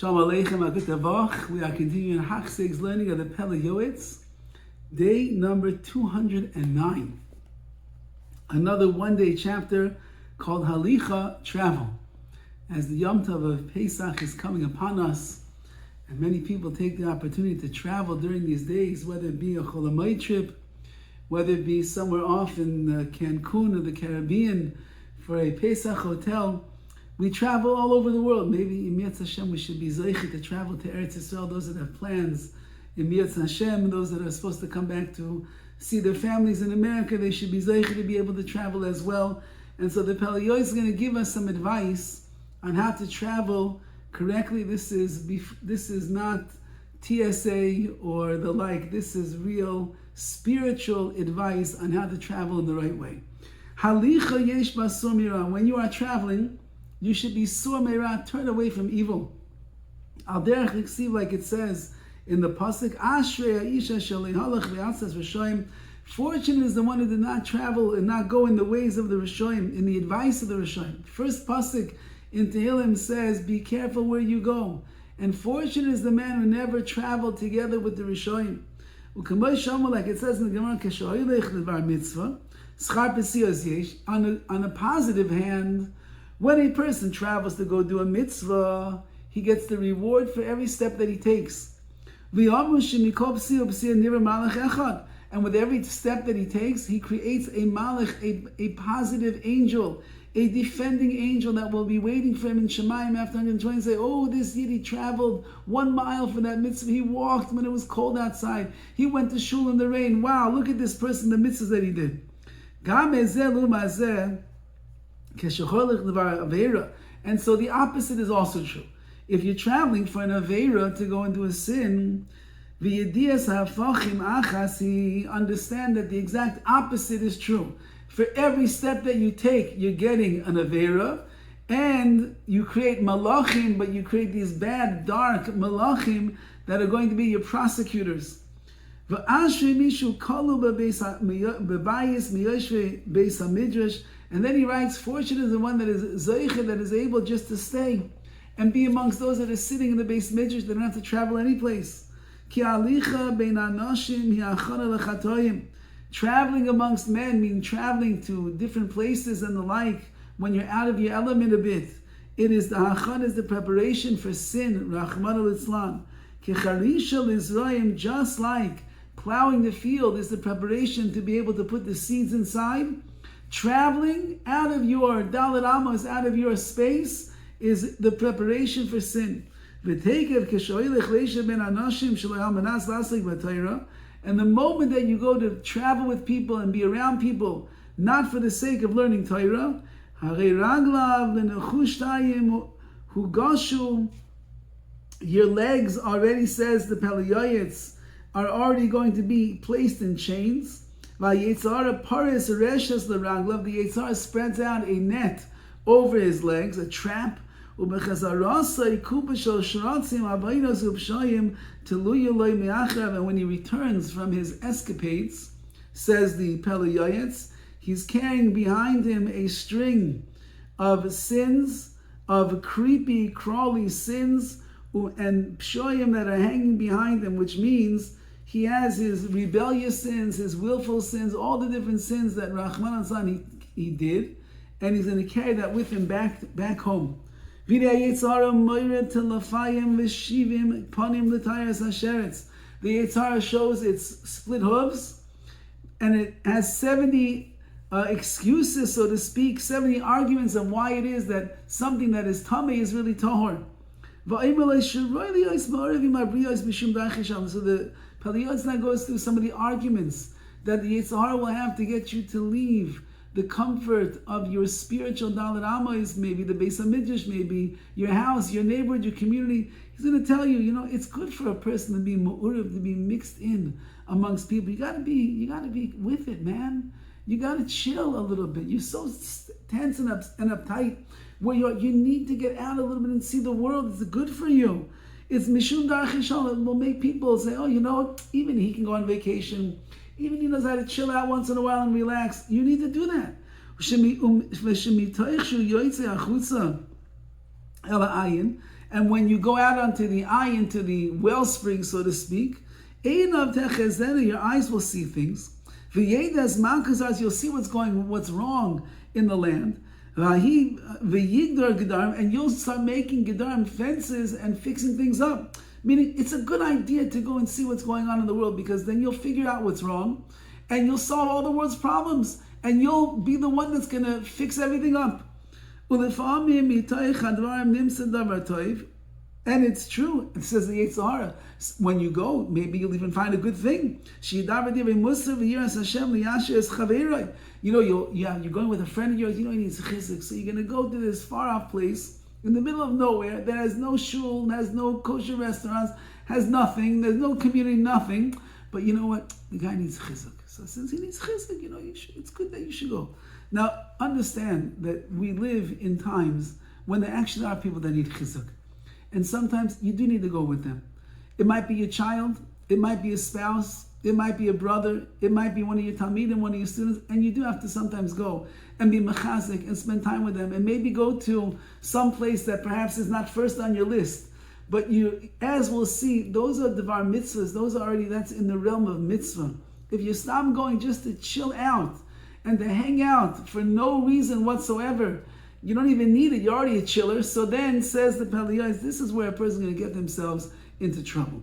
Shalom Aleichem, Agud Tavach. We are continuing Hachseg's learning of the Pele Yoetz, day number 209. Another one-day chapter called Halicha, Travel. As the Yom Tov of Pesach is coming upon us, and many people take the opportunity to travel during these days, whether it be a Chol Hamoed trip, whether it be somewhere off in Cancun or the Caribbean for a Pesach hotel. We travel all over the world. Maybe in Yetz Hashem we should be zeicha to travel to Eretz Yisrael. Those that have plans in Yetz Hashem, those that are supposed to come back to see their families in America, they should be zeicha to be able to travel as well. And so the Pele Yoetz is going to give us some advice on how to travel correctly. This is not TSA or the like. This is real spiritual advice on how to travel in the right way. Halicha yesh basur mira. When you are traveling, you should be sur meira, turn away from evil. Al derech liksiv, like it says in the pasuk, Ashrei ha'isha shalei halach ve'atzas Rishoyim. Fortunate is the one who did not travel and not go in the ways of the Rishoyim, in the advice of the Rishoyim. First pasuk in Tehillim says, be careful where you go. And fortunate is the man who never traveled together with the Rishoyim. Like it says in the Gemara, on a positive hand, when a person travels to go do a mitzvah, he gets the reward for every step that he takes. And with every step that he takes, he creates a malach, a positive angel, a defending angel that will be waiting for him in Shemayim after 120 and say, oh, this Yid, he traveled 1 mile for that mitzvah. He walked when it was cold outside. He went to shul in the rain. Wow, look at this person, the mitzvahs that he did. And so the opposite is also true. If you're traveling for an aveira to go into a sin, understand that the exact opposite is true. For every step that you take, you're getting an aveira, and you create malachim, but you create these bad, dark malachim that are going to be your prosecutors. And then he writes, fortunate is the one that is zeicha, that is able just to stay and be amongst those that are sitting in the Beis Midrash. They don't have to travel any place. Traveling amongst men means traveling to different places and the like. When you're out of your element a bit, it is the hachan, is the preparation for sin. Rahman al-Islam. Just like plowing the field is the preparation to be able to put the seeds inside, traveling out of your Dalet Amos, out of your space, is the preparation for sin. And the moment that you go to travel with people and be around people, not for the sake of learning Torah, your legs already, says the Pele Yoetz, are already going to be placed in chains. The Yetzirah spreads out a net over his legs, a trap. And when he returns from his escapades, says the Pele Yoetz, he's carrying behind him a string of sins, of creepy, crawly sins, and pshoyim that are hanging behind him, which means he has his rebellious sins, his willful sins, all the different sins that Rahman al-Zan he did, and he's going to carry that with him back home. The Yetzirah shows its split hooves, and it has 70 excuses, so to speak, 70 arguments of why it is that something that is tamei is really tahor. So the Pele Yoetz now goes through some of the arguments that the Yetzirah will have to get you to leave the comfort of your spiritual Dalet Amos, maybe the Beis HaMidrash, maybe your house, your neighborhood, your community. He's going to tell you, it's good for a person to be mu'urav, to be mixed in amongst people. You got to be with it, man. You got to chill a little bit. You're so tense and uptight, where you need to get out a little bit and see the world. It's good for you. It's mishum darach yishal. It will make people say, oh, even he can go on vacation. Even he knows how to chill out once in a while and relax. You need to do that. And when you go out onto the eye, into the wellspring, so to speak, your eyes will see things. You'll see what's wrong in the land. And you'll start making gedarim, fences, and fixing things up. Meaning, it's a good idea to go and see what's going on in the world, because then you'll figure out what's wrong, and you'll solve all the world's problems, and you'll be the one that's going to fix everything up. And it's true. It says the Yetzer Hara, when you go, maybe you'll even find a good thing. You're going with a friend of yours, he needs chizuk. So you're going to go to this far-off place in the middle of nowhere that has no shul, has no kosher restaurants, has nothing, there's no community, nothing. But you know what? The guy needs chizuk. So since he needs chizuk, it's good that you should go. Now, understand that we live in times when there actually are people that need chizuk. And sometimes you do need to go with them. It might be your child, it might be a spouse, it might be a brother, it might be one of your talmidim, one of your students, and you do have to sometimes go and be mechazik and spend time with them, and maybe go to some place that perhaps is not first on your list. But you, as we'll see, those are devar mitzvahs, that's in the realm of mitzvah. If you stop going just to chill out and to hang out for no reason whatsoever, you don't even need it. You're already a chiller. So then, says the Pele Yoetz, this is where a person is going to get themselves into trouble.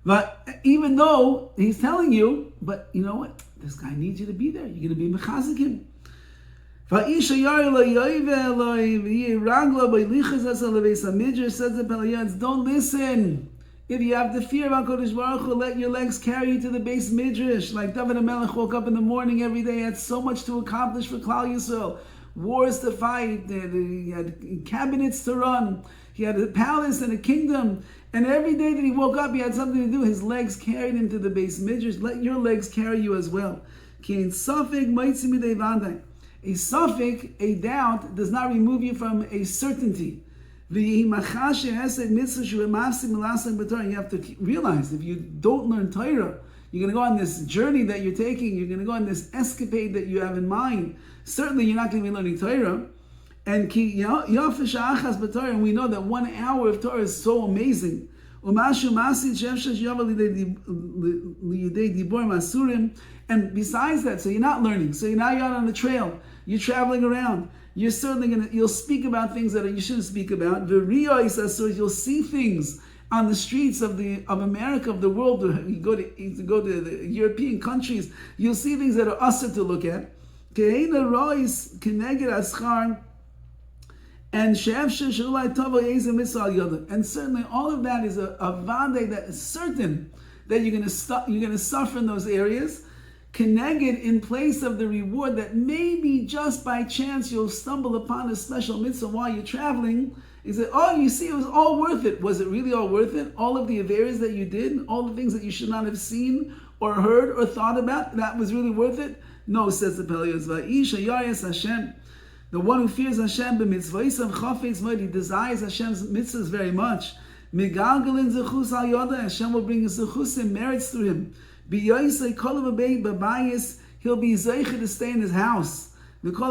But even though he's telling you, but you know what? This guy needs you to be there. You're going to be mechazik him. Says the Pele Yoetz, don't listen. If you have the fear of HaKadosh Baruch Hu, let your legs carry you to the base midrash. Like Dovid HaMelech woke up in the morning every day, had so much to accomplish for Klal Yisrael. Wars to fight, he had cabinets to run, he had a palace and a kingdom. And every day that he woke up, he had something to do. His legs carried him to the base midrash. Let your legs carry you as well. A suffix, a doubt, does not remove you from a certainty. You have to realize, if you don't learn Torah, you're going to go on this journey that you're taking, you're going to go on this escapade that you have in mind. Certainly you're not going to be learning Torah. And we know that 1 hour of Torah is so amazing. And besides that, so you're not learning. So now you're out on the trail. You're traveling around. You're certainly you'll speak about things that you shouldn't speak about. You'll see things on the streets of America, of the world. You go to the European countries, you'll see things that are usher to look at. And certainly all of that is a vade that is certain that you're going to suffer in those areas. Keneged, in place of the reward that maybe just by chance you'll stumble upon a special mitzvah while you're traveling. He said, you see, it was all worth it. Was it really all worth it? All of the averes that you did, all the things that you should not have seen or heard or thought about, that was really worth it? No, says the Pele Yoetz. Hashem, the one who fears Hashem, he desires Hashem's mitzvahs very much. Hashem will bring his zechusim, merits through him. He'll be zeicher to stay in his house. All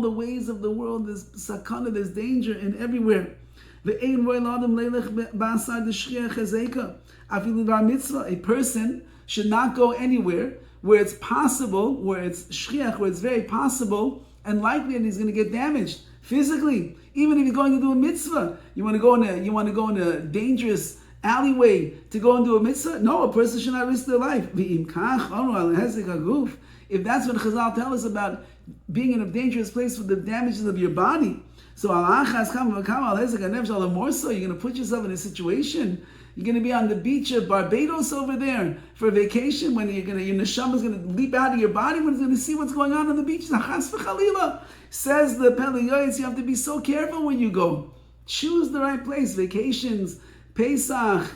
the ways of the world, there's sakana, there's danger in everywhere. A person should not go anywhere where it's possible, where it's shchiach, where it's very possible and likely that he's going to get damaged physically. Even if he's going to do a mitzvah, you want to go in a dangerous alleyway to go and do a mitzvah? No, a person should not risk their life. If that's what Chazal tell us about being in a dangerous place for the damages of your body, so more so, you're going to put yourself in a situation. You're going to be on the beach of Barbados over there for a vacation when your neshama is going to leap out of your body when it's going to see what's going on the beach. Says the Pele Yoetz, you have to be so careful when you go. Choose the right place. Vacations, Pesach,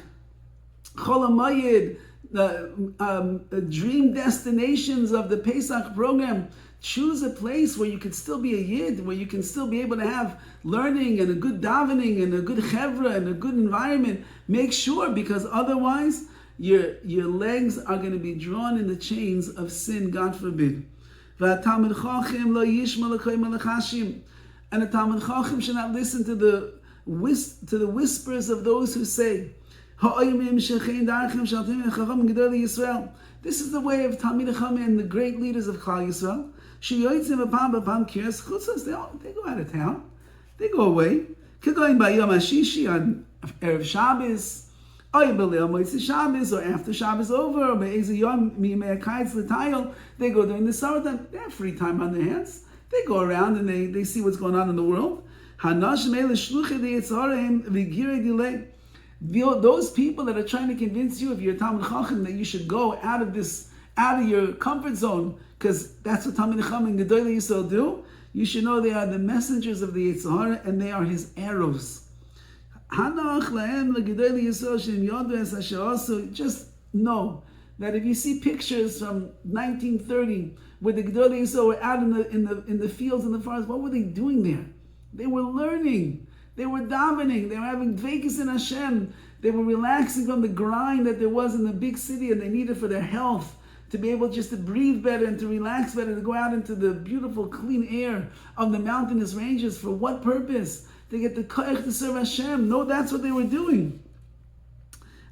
Chol HaMoed, the dream destinations of the Pesach program. Choose a place where you can still be a yid, where you can still be able to have learning and a good davening and a good chevra and a good environment. Make sure, because otherwise your legs are going to be drawn in the chains of sin, God forbid. And the Talmid Chacham should not listen to the whispers of those who say, this is the way of Talmid Chacham and the great leaders of Klal Yisrael. They go out of town. They go away. Going by Yom HaShishi on Erev Shabbos, or after Shabbos over, or they go during the summertime. They have free time on their hands. They go around and they see what's going on in the world. Those people that are trying to convince you, if you're a Talmid Chacham, that you should go out of your comfort zone, because that's what Talmid Chacham and Gedolei Yisrael do. You should know they are the messengers of the Yetzer Hara, and they are his arrows. Just know that if you see pictures from 1930 where the Gedolei Yisrael were out in the fields and the forests, what were they doing there? They were learning. They were davening. They were having dveikus in Hashem. They were relaxing from the grind that there was in the big city, and they needed for their health to be able just to breathe better and to relax better, to go out into the beautiful, clean air of the mountainous ranges. For what purpose? To get the koach to serve Hashem. No, that's what they were doing.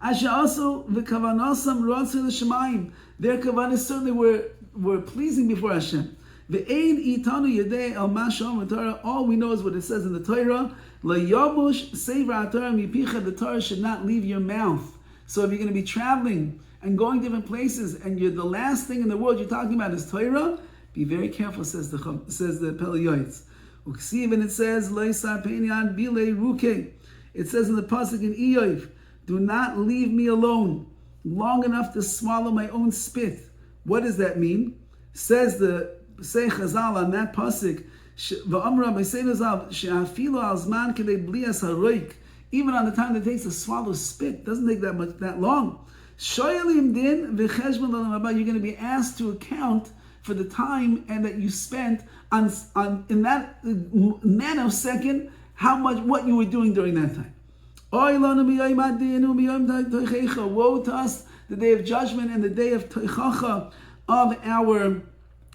Asher also the kavanasam rotzei l'shamayim. Their kavanas certainly were pleasing before Hashem. The ein itanu yedei el mashom Torah. All we know is what it says in the Torah. La yamush seivra Torah mipicha. The Torah should not leave your mouth. So if you're going to be traveling and going different places, and you're the last thing in the world you're talking about is Torah, be very careful, says the Pele Yoetz. And it says, it says in the pasuk in Iyov, do not leave me alone long enough to swallow my own spit. What does that mean? Says Chazal on that pasuk, even on the time that it takes to swallow spit, doesn't take that long. You're going to be asked to account for the time and that you spent on in that nanosecond, what you were doing during that time. Woe to us, the day of judgment and the day of teichacha, of our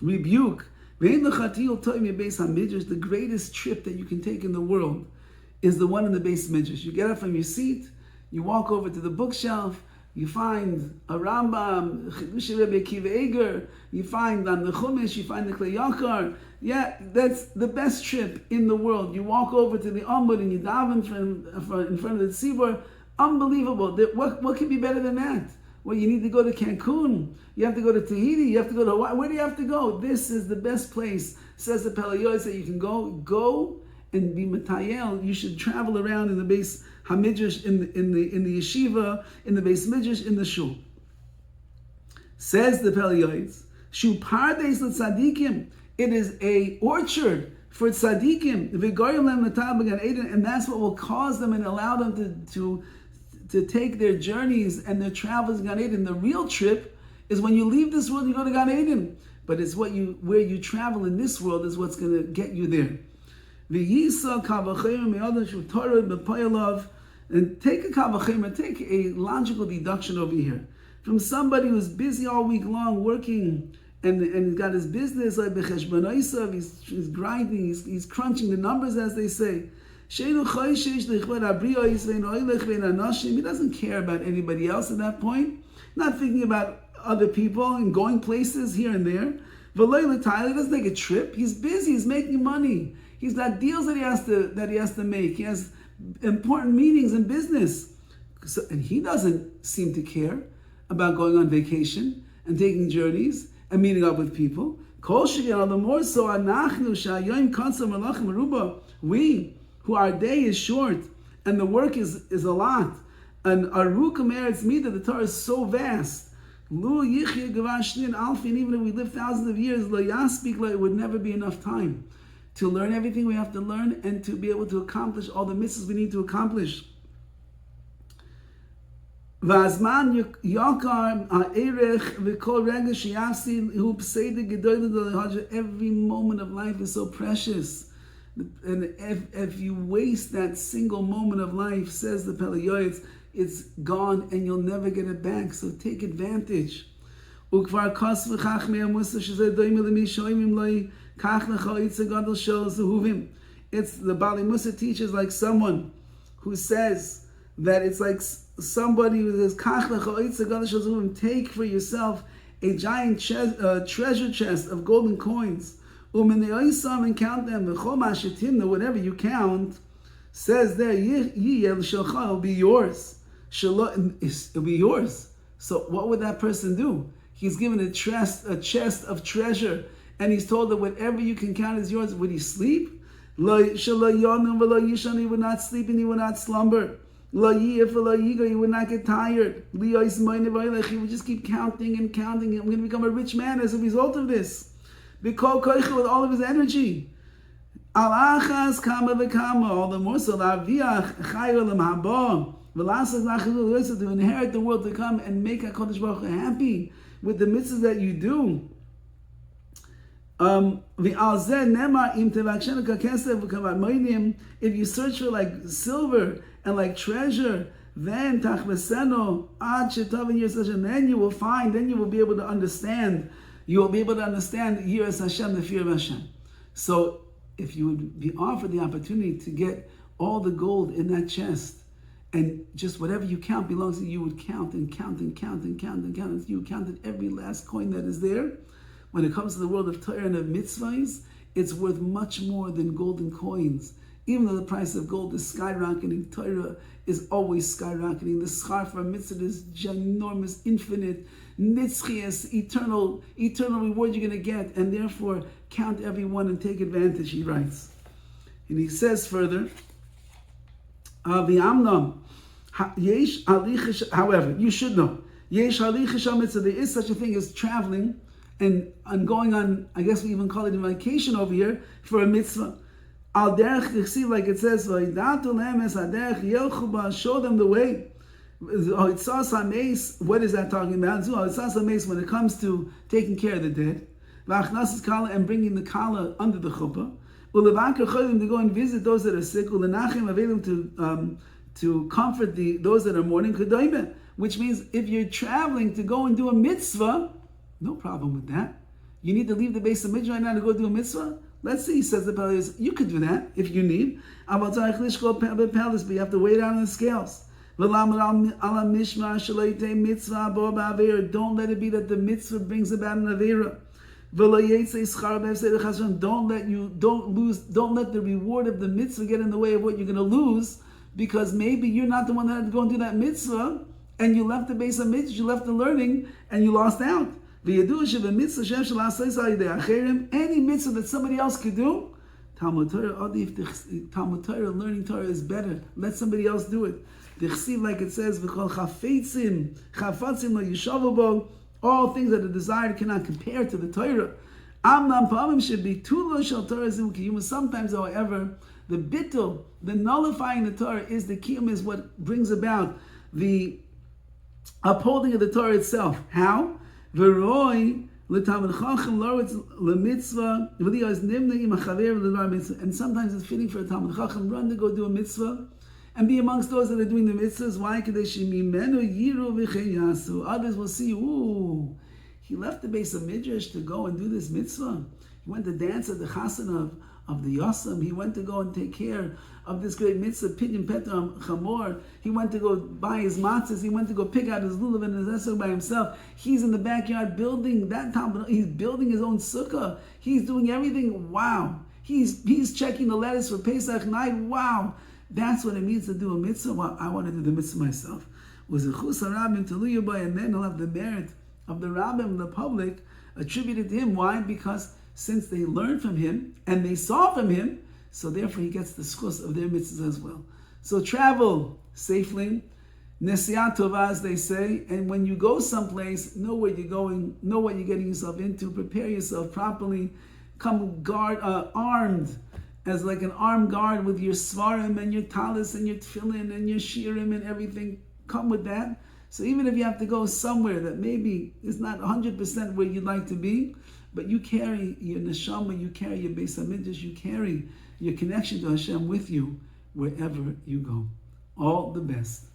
rebuke. The greatest trip that you can take in the world is the one in the Beis Midrash. You get up from your seat, you walk over to the bookshelf, you find a Rambam, Chidush Rebbe Akiva Eger, you find on the Chumash, you find the Klei Yakar. Yeah, that's the best trip in the world. You walk over to the Amud and you daven in front of the Tzibur. Unbelievable. What can be better than that? Well, you need to go to Cancun, you have to go to Tahiti, you have to go to Hawaii. Where do you have to go? This is the best place, says the Pele Yoetz, that you can go and be matayel. You should travel around in the Beis Hamidrash, in the yeshiva, in the Beis Midrash, in the shul. Says the Pele Yoetz, Shu pardes l'tzadikim. It is a orchard for tzadikim. And that's what will cause them and allow them to take their journeys and their travels in Gan Eden. The real trip is when you leave this world, you go to Gan Eden. But it's where you travel in this world is what's going to get you there. And take a kavachim, take a logical deduction over here. From somebody who's busy all week long working and he's got his business, like he's grinding, he's crunching the numbers, as they say. He doesn't care about anybody else at that point. Not thinking about other people and going places here and there. He doesn't take a trip. He's busy. He's making money. He's got deals that he has to make. He has important meetings in business. And he doesn't seem to care about going on vacation and taking journeys and meeting up with people. The more so, we, who our day is short and the work is a lot, and Aruka Meretz Mida, the Torah is so vast. Even if we live thousands of years, it would never be enough time to learn everything we have to learn and to be able to accomplish all the mitzvahs we need to accomplish. Every moment of life is so precious. And if you waste that single moment of life, says the Pele Yoetz, it's gone and you'll never get it back. So take advantage. It It's the Bali Musa teaches like someone who says that it's like somebody who says, take for yourself a giant treasure chest of golden coins, and count them, whatever you count, says there, it'll be yours. It'll be yours. So what would that person do? He's given a chest of treasure, and he's told that whatever you can count is yours. Would he sleep? He would not sleep and he would not slumber. He would not get tired. He would just keep counting and counting. I'm going to become a rich man as a result of this. With all of his energy. All the more so to inherit the world to come and make HaKadosh Baruch Hu happy with the mitzvahs that you do. If you search for like silver and like treasure, then then you will find, then you will be able to understand. You will be able to understand Yiras Hashem, the fear of Hashem. So if you would be offered the opportunity to get all the gold in that chest, and just whatever you count belongs to you, you would count and count and count and count and count. You counted every last coin that is there. When it comes to the world of Torah and of mitzvahs, it's worth much more than golden coins. Even though the price of gold is skyrocketing, Torah is always skyrocketing. The schar for a mitzvah is ginormous, infinite, nitzchias, eternal reward you're going to get, and therefore count every one and take advantage, he writes. And he says further, however, you should know, there is such a thing as traveling and going on, I guess we even call it a vacation over here, for a mitzvah. Al derech, like it says, show them the way. What is that talking about? When it comes to taking care of the dead, and bringing the kala under the chuppah, to go and visit those that are sick, to comfort those that are mourning, which means if you're traveling to go and do a mitzvah, no problem with that. You need to leave the base of mitzvah right now to go do a mitzvah? Let's see, says the Pele Yoetz, you could do that if you need. But you have to weigh it out on the scales. Don't let it be that the mitzvah brings about an avera. Don't let the reward of the mitzvah get in the way of what you're going to lose, because maybe you're not the one that had to go and do that mitzvah, and you left the base of mitzvah, you left the learning, and you lost out. Any mitzvah that somebody else could do, Talmud Torah, learning Torah is better. Let somebody else do it. Like it says, all things that are desired cannot compare to the Torah. Should be sometimes, however, the bittul, the nullifying the Torah is the kiyum, is what brings about the upholding of the Torah itself. How? And sometimes it's fitting for a Talmud Chacham run to go do a mitzvah and be amongst those that are doing the mitzvahs. Why? Others will see, ooh, he left the base of Midrash to go and do this mitzvah. He went to dance at the chasana of the Yosem. He went to go and take care of this great mitzvah, Pidyon Petra Chamor. He went to go buy his matzahs. He went to go pick out his lulav and his esrog by himself. He's in the backyard building that time. He's building his own sukkah. He's doing everything. Wow. He's checking the letters for Pesach night. Wow. That's what it means to do a mitzvah. Well, I want to do the mitzvah myself. Was a chus harabim teluya by, and then he'll have the merit of the rabbim, the public, attributed to him. Why? Because since they learned from him and they saw from him, so therefore he gets the schus of their mitzvahs as well. So travel safely, nesiyat tova, as they say, and when you go someplace, know where you're going, know what you're getting yourself into, prepare yourself properly, come armed, as like an armed guard with your svarim and your talis and your tefillin and your shirim and everything. Come with that. So even if you have to go somewhere that maybe is not 100% where you'd like to be, but you carry your neshama, you carry your Beis HaMikdash, you carry your connection to Hashem with you wherever you go. All the best.